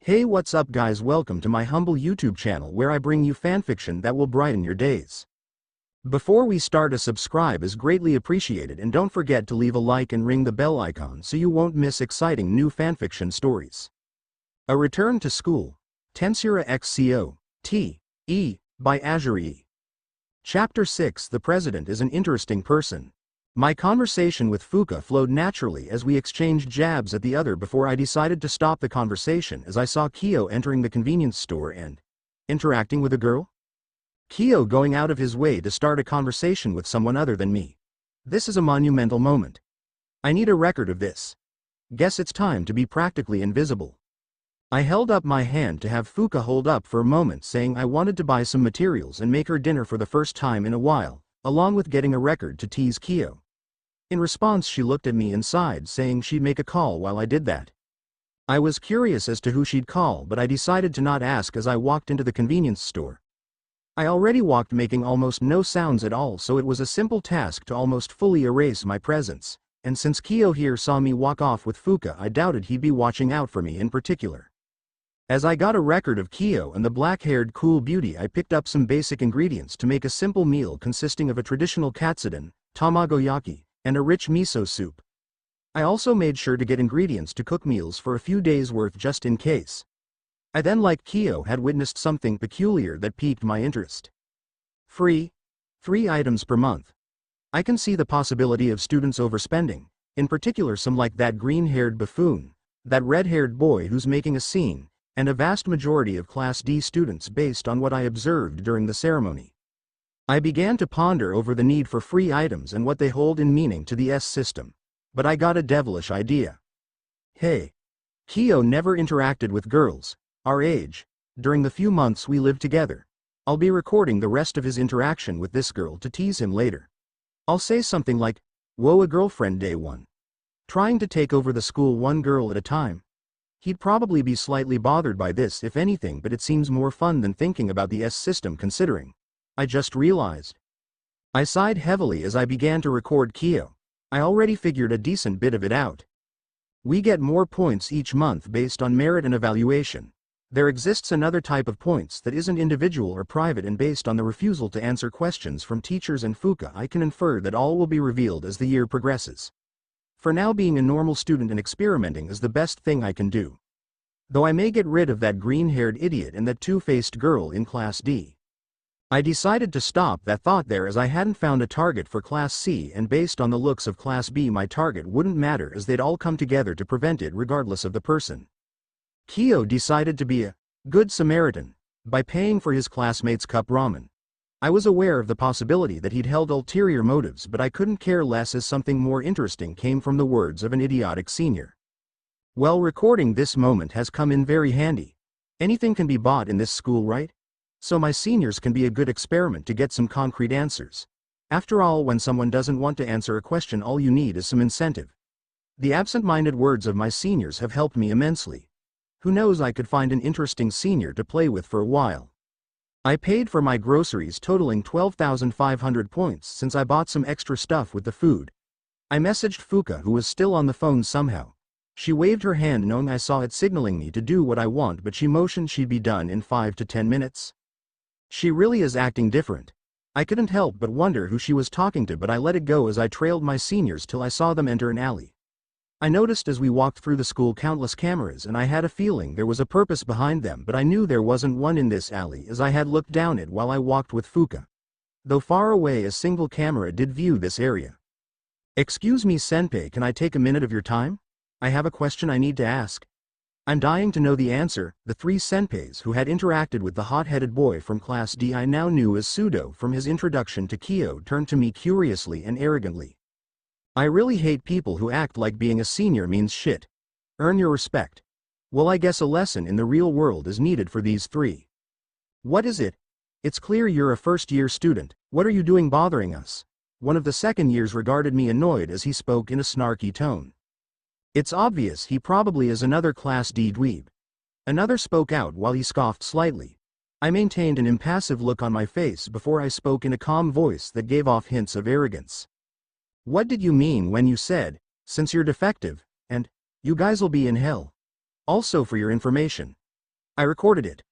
Hey, what's up guys, welcome to my humble YouTube channel where I bring you fanfiction that will brighten your days. Before we start, a subscribe is greatly appreciated, and don't forget to leave a like and ring the bell icon so you won't miss exciting new fanfiction stories. A Return to School, Tensura x COTE, by Asuryii. Chapter 6. The President is an interesting person. My conversation with Fuka flowed naturally as we exchanged jabs at the other before I decided to stop the conversation as I saw Kyo entering the convenience store and interacting with a girl. Kyo going out of his way to start a conversation with someone other than me. This is a monumental moment. I need a record of this. Guess it's time to be practically invisible. I held up my hand to have Fuka hold up for a moment, saying I wanted to buy some materials and make her dinner for the first time in a while, along with getting a record to tease Kyo. In response, she looked at me and sighed, saying she'd make a call while I did that. I was curious as to who she'd call, but I decided to not ask as I walked into the convenience store. I already walked making almost no sounds at all, so it was a simple task to almost fully erase my presence, and since Kyo here saw me walk off with Fuka, I doubted he'd be watching out for me in particular. As I got a record of Kyo and the black-haired cool beauty, I picked up some basic ingredients to make a simple meal consisting of a traditional katsudon, tamagoyaki, and a rich miso soup. I also made sure to get ingredients to cook meals for a few days' worth just in case. I then, like Kyo, had witnessed something peculiar that piqued my interest. Free 3 items per month. I can see the possibility of students overspending, in particular some like that green-haired buffoon, that red-haired boy who's making a scene, and a vast majority of Class D students based on what I observed during the ceremony. I began to ponder over the need for free items and what they hold in meaning to the S system. But I got a devilish idea. Hey. Kyo never interacted with girls our age during the few months we lived together. I'll be recording the rest of his interaction with this girl to tease him later. I'll say something like, "Whoa, a girlfriend day one. Trying to take over the school one girl at a time." He'd probably be slightly bothered by this if anything, but it seems more fun than thinking about the S system considering. I just realized. I sighed heavily as I began to record Kyo. I already figured a decent bit of it out. We get more points each month based on merit and evaluation. There exists another type of points that isn't individual or private and based on the refusal to answer questions from teachers and Fuka. I can infer that all will be revealed as the year progresses. For now, being a normal student and experimenting is the best thing I can do. Though I may get rid of that green-haired idiot and that two-faced girl in Class D. I decided to stop that thought there as I hadn't found a target for Class C, and based on the looks of Class B my target wouldn't matter as they'd all come together to prevent it regardless of the person. Kyo decided to be a good Samaritan by paying for his classmates' cup ramen. I was aware of the possibility that he'd held ulterior motives, but I couldn't care less as something more interesting came from the words of an idiotic senior. Well, recording this moment has come in very handy. Anything can be bought in this school, right? So my seniors can be a good experiment to get some concrete answers. After all, when someone doesn't want to answer a question, all you need is some incentive. The absent-minded words of my seniors have helped me immensely. Who knows, I could find an interesting senior to play with for a while. I paid for my groceries totaling 12,500 points since I bought some extra stuff with the food. I messaged Fuka, who was still on the phone somehow. She waved her hand knowing I saw it, signaling me to do what I want, but she motioned she'd be done in 5 to 10 minutes. She really is acting different. I couldn't help but wonder who she was talking to, but I let it go as I trailed my seniors till I saw them enter an alley. I noticed as we walked through the school countless cameras, and I had a feeling there was a purpose behind them, but I knew there wasn't one in this alley as I had looked down it while I walked with Fuka. Though far away, a single camera did view this area. "Excuse me, senpai, can I take a minute of your time? I have a question I need to ask." I'm dying to know the answer. The 3 senpais who had interacted with the hot-headed boy from Class D I now knew as Sudo from his introduction to Kyo turned to me curiously and arrogantly. I really hate people who act like being a senior means shit. Earn your respect. Well, I guess a lesson in the real world is needed for these 3. What is it? It's clear you're a first-year student. What are you doing bothering us? One of the second years regarded me, annoyed as he spoke in a snarky tone. It's obvious he probably is another Class D dweeb. Another spoke out while he scoffed slightly. I maintained an impassive look on my face before I spoke in a calm voice that gave off hints of arrogance. What did you mean when you said, "Since you're defective, and you guys'll be in hell"? Also, for your information, I recorded it.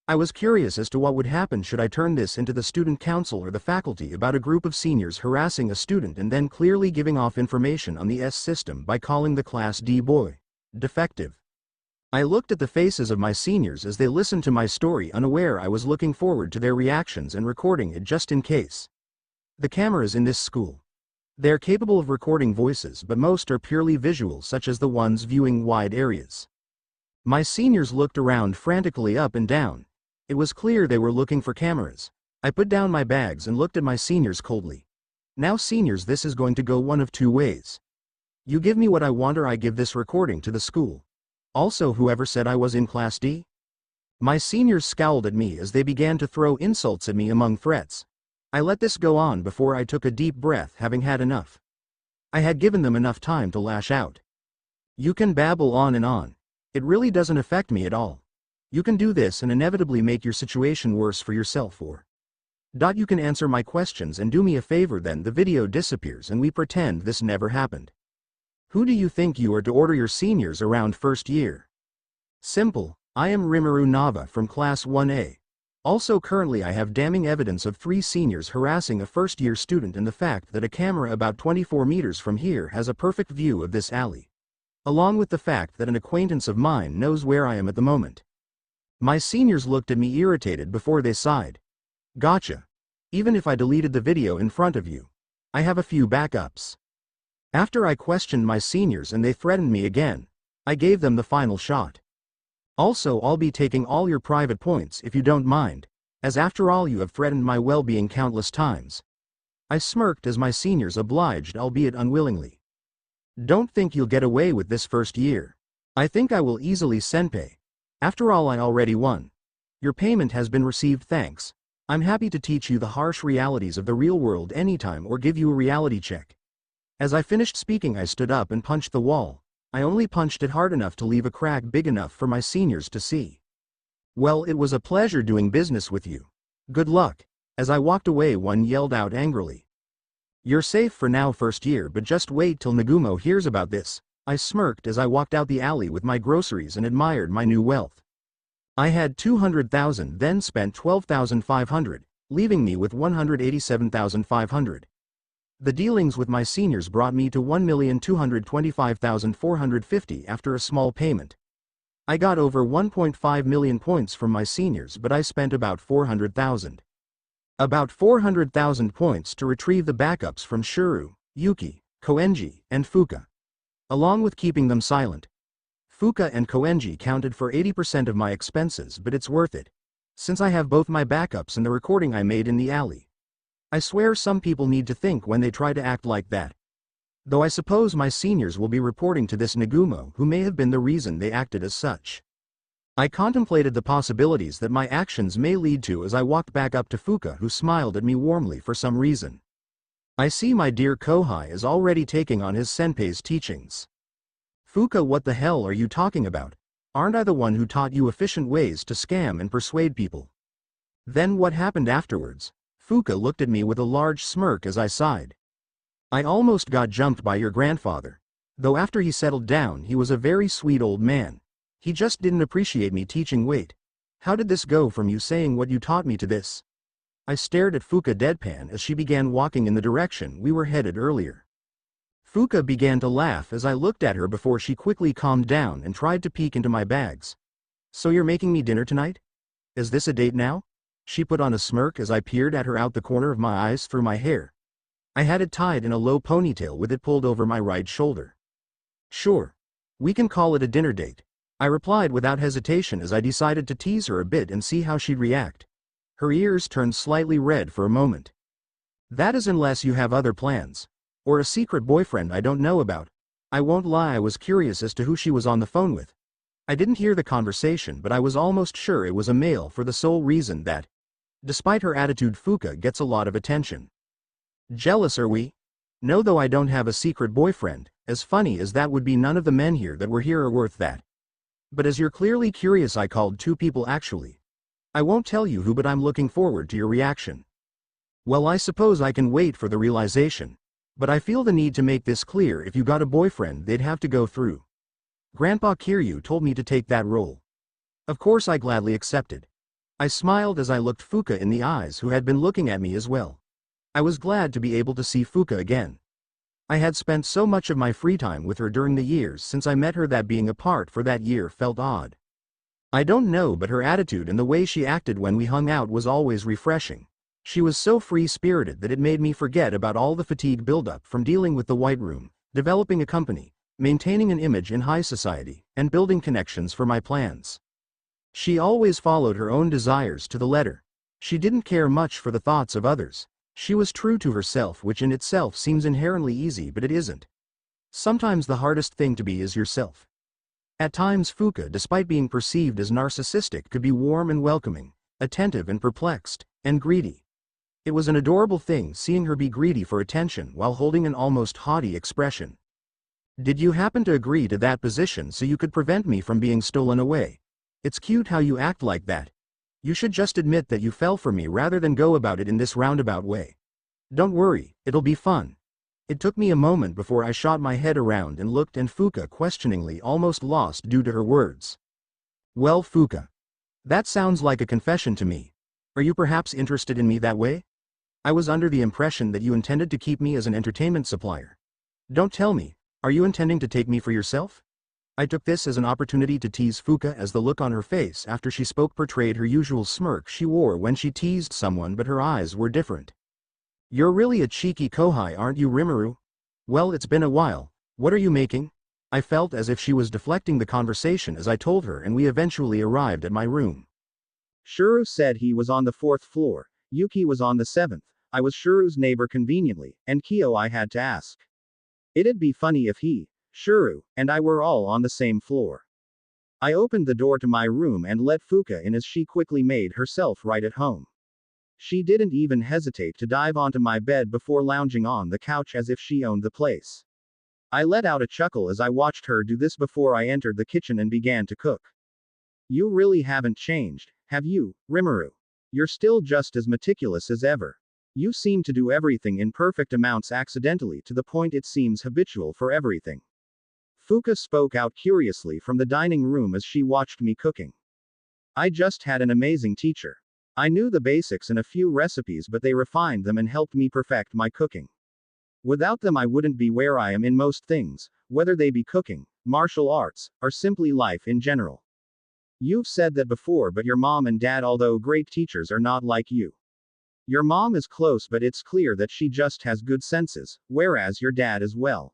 I was curious as to what would happen should I turn this into the student council or the faculty about a group of seniors harassing a student and then clearly giving off information on the S system by calling the class D boy defective. I looked at the faces of my seniors as they listened to my story, unaware I was looking forward to their reactions and recording it just in case. The cameras in this school. They are capable of recording voices, but most are purely visual, such as the ones viewing wide areas. My seniors looked around frantically up and down. It was clear they were looking for cameras. I put down my bags and looked at my seniors coldly. Now seniors, this is going to go one of two ways. You give me what I want or I give this recording to the school. Also, whoever said I was in Class D? My seniors scowled at me as they began to throw insults at me among threats. I let this go on before I took a deep breath, having had enough. I had given them enough time to lash out. You can babble on and on. It really doesn't affect me at all. You can do this and inevitably make your situation worse for yourself, or you can answer my questions and do me a favor, then the video disappears and we pretend this never happened. Who do you think you are to order your seniors around first year? Simple. I am Rimuru Nava from Class 1A. Also, currently I have damning evidence of 3 seniors harassing a first-year student and the fact that a camera about 24 meters from here has a perfect view of this alley. Along with the fact that an acquaintance of mine knows where I am at the moment. My seniors looked at me irritated before they sighed. Gotcha. Even if I deleted the video in front of you, I have a few backups. After I questioned my seniors and they threatened me again, I gave them the final shot. Also, I'll be taking all your private points if you don't mind, as after all you have threatened my well-being countless times. I smirked as my seniors obliged, albeit unwillingly. Don't think you'll get away with this first year. I think I will easily senpai. After all, I already won. Your payment has been received, thanks. I'm happy to teach you the harsh realities of the real world anytime or give you a reality check. As I finished speaking, I stood up and punched the wall. I only punched it hard enough to leave a crack big enough for my seniors to see. Well, it was a pleasure doing business with you. Good luck. As I walked away, one yelled out angrily. You're safe for now, first year, but just wait till Nagumo hears about this. I smirked as I walked out the alley with my groceries and admired my new wealth. I had 200,000, then spent 12,500, leaving me with 187,500. The dealings with my seniors brought me to 1,225,450 after a small payment. I got over 1.5 million points from my seniors, but I spent about 400,000. About 400,000 points to retrieve the backups from Shuru, Yuki, Koenji, and Fuka. Along with keeping them silent. Fuka and Koenji counted for 80% of my expenses, but it's worth it, since I have both my backups and the recording I made in the alley. I swear some people need to think when they try to act like that. Though I suppose my seniors will be reporting to this Nagumo, who may have been the reason they acted as such. I contemplated the possibilities that my actions may lead to as I walked back up to Fuka, who smiled at me warmly for some reason. I see my dear Kohai is already taking on his senpai's teachings. Fuka, what the hell are you talking about? Aren't I the one who taught you efficient ways to scam and persuade people? Then what happened afterwards? Fuka looked at me with a large smirk as I sighed. I almost got jumped by your grandfather. Though after he settled down, he was a very sweet old man. He just didn't appreciate me teaching. Wait. How did this go from you saying what you taught me to this? I stared at Fuka deadpan as she began walking in the direction we were headed earlier. Fuka began to laugh as I looked at her before she quickly calmed down and tried to peek into my bags. So you're making me dinner tonight? Is this a date now? She put on a smirk as I peered at her out the corner of my eyes through my hair. I had it tied in a low ponytail with it pulled over my right shoulder. Sure. We can call it a dinner date, I replied without hesitation as I decided to tease her a bit and see how she'd react. Her ears turned slightly red for a moment. That is unless you have other plans. Or a secret boyfriend I don't know about. I won't lie, I was curious as to who she was on the phone with. I didn't hear the conversation, but I was almost sure it was a male for the sole reason that, despite her attitude, Fuka gets a lot of attention. Jealous are we? No, though I don't have a secret boyfriend. As funny as that would be, none of the men here that were here are worth that. But as you're clearly curious, I called 2 people actually. I won't tell you who, but I'm looking forward to your reaction. Well, I suppose I can wait for the realization. But I feel the need to make this clear: if you got a boyfriend, they'd have to go through. Grandpa Kiryu told me to take that role. Of course I gladly accepted. I smiled as I looked Fuka in the eyes, who had been looking at me as well. I was glad to be able to see Fuka again. I had spent so much of my free time with her during the years since I met her that being apart for that year felt odd. I don't know, but her attitude and the way she acted when we hung out was always refreshing. She was so free-spirited that it made me forget about all the fatigue buildup from dealing with the White Room, developing a company, maintaining an image in high society, and building connections for my plans. She always followed her own desires to the letter. She didn't care much for the thoughts of others. She was true to herself, which in itself seems inherently easy, but it isn't. Sometimes the hardest thing to be is yourself. At times Fuka, despite being perceived as narcissistic, could be warm and welcoming, attentive and perplexed, and greedy. It was an adorable thing seeing her be greedy for attention while holding an almost haughty expression. Did you happen to agree to that position so you could prevent me from being stolen away? It's cute how you act like that. You should just admit that you fell for me rather than go about it in this roundabout way. Don't worry, it'll be fun. It took me a moment before I shot my head around and looked, and Fuka questioningly, almost lost due to her words. Well, Fuka. That sounds like a confession to me. Are you perhaps interested in me that way? I was under the impression that you intended to keep me as an entertainment supplier. Don't tell me, are you intending to take me for yourself? I took this as an opportunity to tease Fuka, as the look on her face after she spoke portrayed her usual smirk she wore when she teased someone, but her eyes were different. You're really a cheeky kohai, aren't you, Rimuru? Well, it's been a while. What are you making? I felt as if she was deflecting the conversation as I told her, and we eventually arrived at my room. Shuru said he was on the 4th floor, Yuki was on the 7th. I was Shuru's neighbor conveniently, and Kyo I had to ask. It'd be funny if he, Shuru, and I were all on the same floor. I opened the door to my room and let Fuka in as she quickly made herself right at home. She didn't even hesitate to dive onto my bed before lounging on the couch as if she owned the place. I let out a chuckle as I watched her do this before I entered the kitchen and began to cook. You really haven't changed, have you, Rimuru? You're still just as meticulous as ever. You seem to do everything in perfect amounts accidentally to the point it seems habitual for everything. Fuka spoke out curiously from the dining room as she watched me cooking. I just had an amazing teacher. I knew the basics and a few recipes, but they refined them and helped me perfect my cooking. Without them I wouldn't be where I am in most things, whether they be cooking, martial arts, or simply life in general. You've said that before, but your mom and dad, although great teachers, are not like you. Your mom is close, but it's clear that she just has good senses, whereas your dad is, well,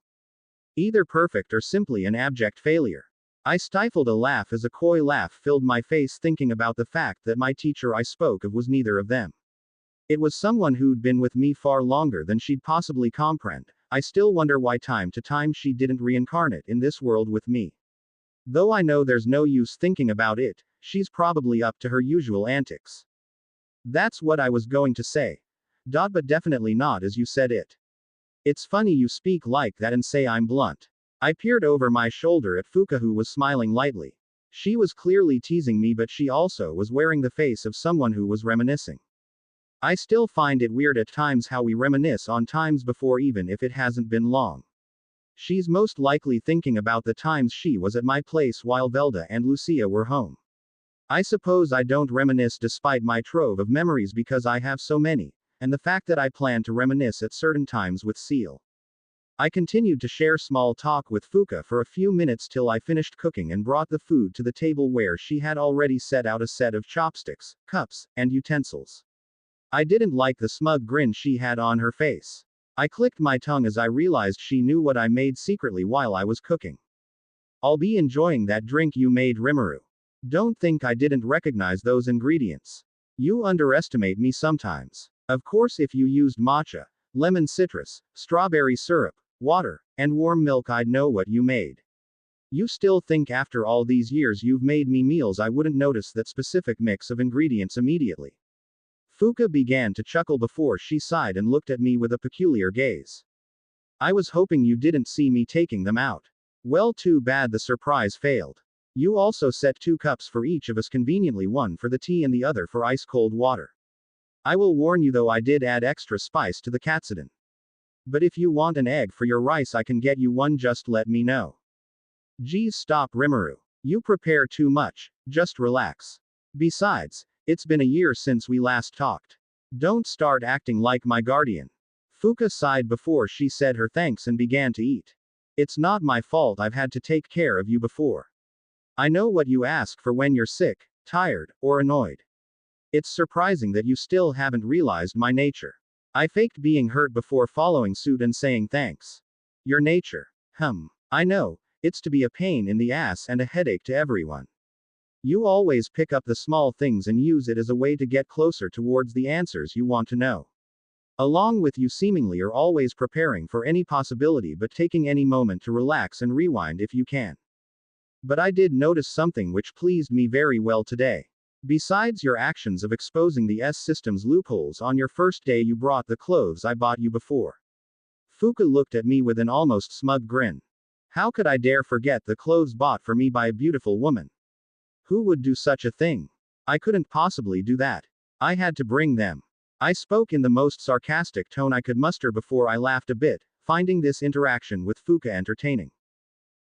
either perfect or simply an abject failure. I stifled a laugh as a coy laugh filled my face, thinking about the fact that my teacher I spoke of was neither of them. It was someone who'd been with me far longer than she'd possibly comprehend. I still wonder why time to time she didn't reincarnate in this world with me. Though I know there's no use thinking about it, she's probably up to her usual antics. That's what I was going to say. But definitely not as you said it. It's funny you speak like that and say I'm blunt. I peered over my shoulder at Fuka, who was smiling lightly. She was clearly teasing me, but she also was wearing the face of someone who was reminiscing. I still find it weird at times how we reminisce on times before, even if it hasn't been long. She's most likely thinking about the times she was at my place while Velda and Lucia were home. I suppose I don't reminisce despite my trove of memories because I have so many, and the fact that I plan to reminisce at certain times with Seal. I continued to share small talk with Fuka for a few minutes till I finished cooking and brought the food to the table, where she had already set out a set of chopsticks, cups, and utensils. I didn't like the smug grin she had on her face. I clicked my tongue as I realized she knew what I made secretly while I was cooking. I'll be enjoying that drink you made, Rimuru. Don't think I didn't recognize those ingredients. You underestimate me sometimes. Of course, if you used matcha, lemon citrus, strawberry syrup, water, and warm milk, I'd know what you made. You still think after all these years you've made me meals I wouldn't notice that specific mix of ingredients immediately? Fuka began to chuckle before she sighed and looked at me with a peculiar gaze. I was hoping you didn't see me taking them out. Well, too bad the surprise failed. You also set 2 cups for each of us, conveniently one for the tea and the other for ice-cold water. I will warn you though, I did add extra spice to the katsudon. But if you want an egg for your rice I can get you one, just let me know. Geez, stop, Rimuru. You prepare too much, just relax. Besides, it's been a year since we last talked. Don't start acting like my guardian. Fuka sighed before she said her thanks and began to eat. It's not my fault I've had to take care of you before. I know what you ask for when you're sick, tired, or annoyed. It's surprising that you still haven't realized my nature. I faked being hurt before following suit and saying thanks. Your nature. I know, it's to be a pain in the ass and a headache to everyone. You always pick up the small things and use it as a way to get closer towards the answers you want to know. Along with you seemingly are always preparing for any possibility but taking any moment to relax and rewind if you can. But I did notice something which pleased me very well today. Besides your actions of exposing the S-system's loopholes on your first day you brought the clothes I bought you before. Fuka looked at me with an almost smug grin. How could I dare forget the clothes bought for me by a beautiful woman? Who would do such a thing? I couldn't possibly do that. I had to bring them. I spoke in the most sarcastic tone I could muster before I laughed a bit, finding this interaction with Fuka entertaining.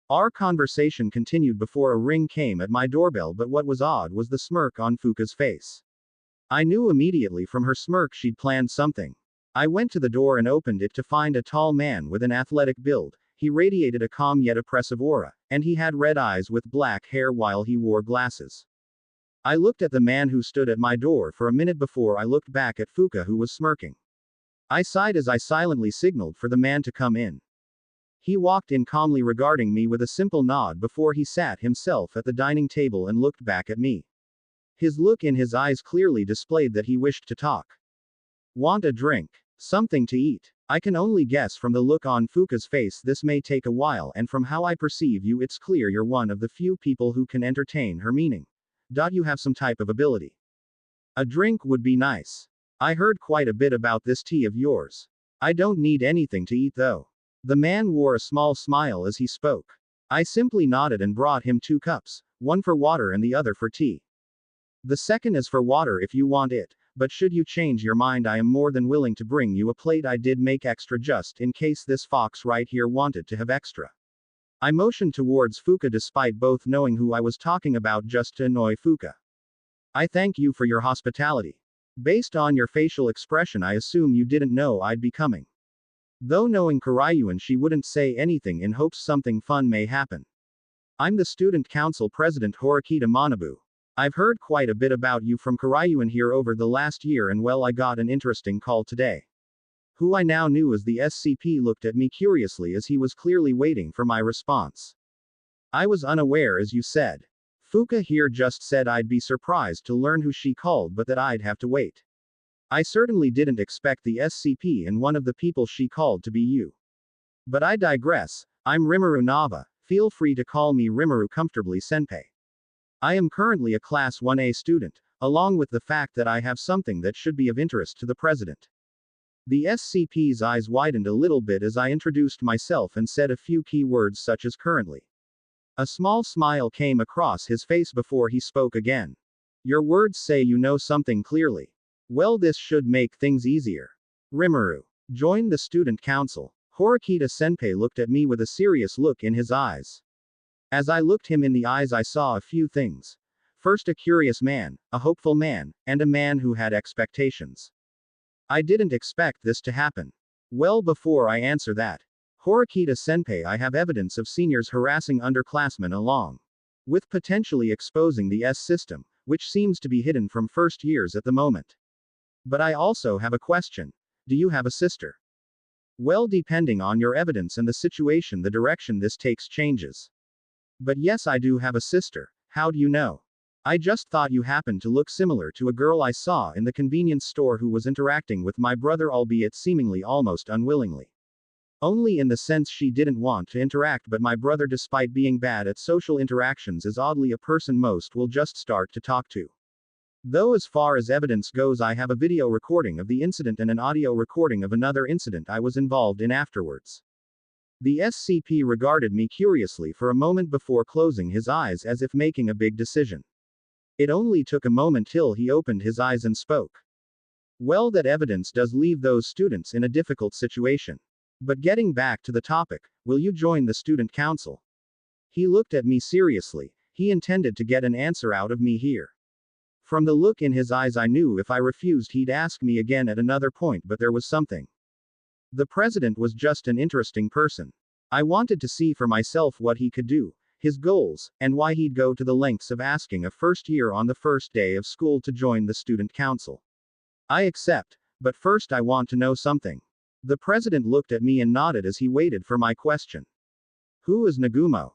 Our conversation continued before a ring came at my doorbell, but what was odd was the smirk on Fuka's face. I knew immediately from her smirk she'd planned something. I went to the door and opened it to find a tall man with an athletic build. He radiated a calm yet oppressive aura, and he had red eyes with black hair while he wore glasses. I looked at the man who stood at my door for a minute before I looked back at Fuka, who was smirking. I sighed as I silently signaled for the man to come in. He walked in calmly, regarding me with a simple nod before he sat himself at the dining table and looked back at me. His look in his eyes clearly displayed that he wished to talk. Want a drink? Something to eat? I can only guess from the look on Fuka's face this may take a while, and from how I perceive you it's clear you're one of the few people who can entertain her meaning. You have some type of ability. A drink would be nice. I heard quite a bit about this tea of yours. I don't need anything to eat though. The man wore a small smile as he spoke. I simply nodded and brought him 2 cups, one for water and the other for tea. The second is for water if you want it, but should you change your mind I am more than willing to bring you a plate. I did make extra just in case this fox right here wanted to have extra. I motioned towards Fuka despite both knowing who I was talking about just to annoy Fuka. I thank you for your hospitality. Based on your facial expression I assume you didn't know I'd be coming. Though knowing Karayuan she wouldn't say anything in hopes something fun may happen. I'm the student council president Horikita Manabu. I've heard quite a bit about you from Karayuan here over the last year, and well, I got an interesting call today. Who I now knew as the SCP looked at me curiously as he was clearly waiting for my response. I was unaware, as you said. Fuka here just said I'd be surprised to learn who she called, but that I'd have to wait. I certainly didn't expect the SCP and one of the people she called to be you. But I digress. I'm Rimuru Nava. Feel free to call me Rimuru comfortably senpai. I am currently a Class 1A student, along with the fact that I have something that should be of interest to the president. The SCP's eyes widened a little bit as I introduced myself and said a few key words such as currently. A small smile came across his face before he spoke again. Your words say you know something clearly. Well, this should make things easier. Rimuru. Join the student council. Horikita senpai looked at me with a serious look in his eyes. As I looked him in the eyes I saw a few things. First, a curious man, a hopeful man, and a man who had expectations. I didn't expect this to happen. Well, before I answer that, Horikita senpai, I have evidence of seniors harassing underclassmen along with potentially exposing the S system, which seems to be hidden from first years at the moment. But I also have a question. Do you have a sister? Well, depending on your evidence and the situation, the direction this takes changes. But yes, I do have a sister. How do you know? I just thought you happened to look similar to a girl I saw in the convenience store who was interacting with my brother, albeit seemingly almost unwillingly. Only in the sense she didn't want to interact, but my brother, despite being bad at social interactions, is oddly a person most will just start to talk to. Though as far as evidence goes, I have a video recording of the incident and an audio recording of another incident I was involved in afterwards. The SCP regarded me curiously for a moment before closing his eyes as if making a big decision. It only took a moment till he opened his eyes and spoke. Well, that evidence does leave those students in a difficult situation. But getting back to the topic, will you join the student council? He looked at me seriously, He intended to get an answer out of me here. From the look in his eyes, I knew if I refused, he'd ask me again at another point, but there was something. The president was just an interesting person. I wanted to see for myself what he could do, his goals, and why he'd go to the lengths of asking a first year on the first day of school to join the student council. I accept, but first I want to know something. The president looked at me and nodded as he waited for my question. Who is Nagumo?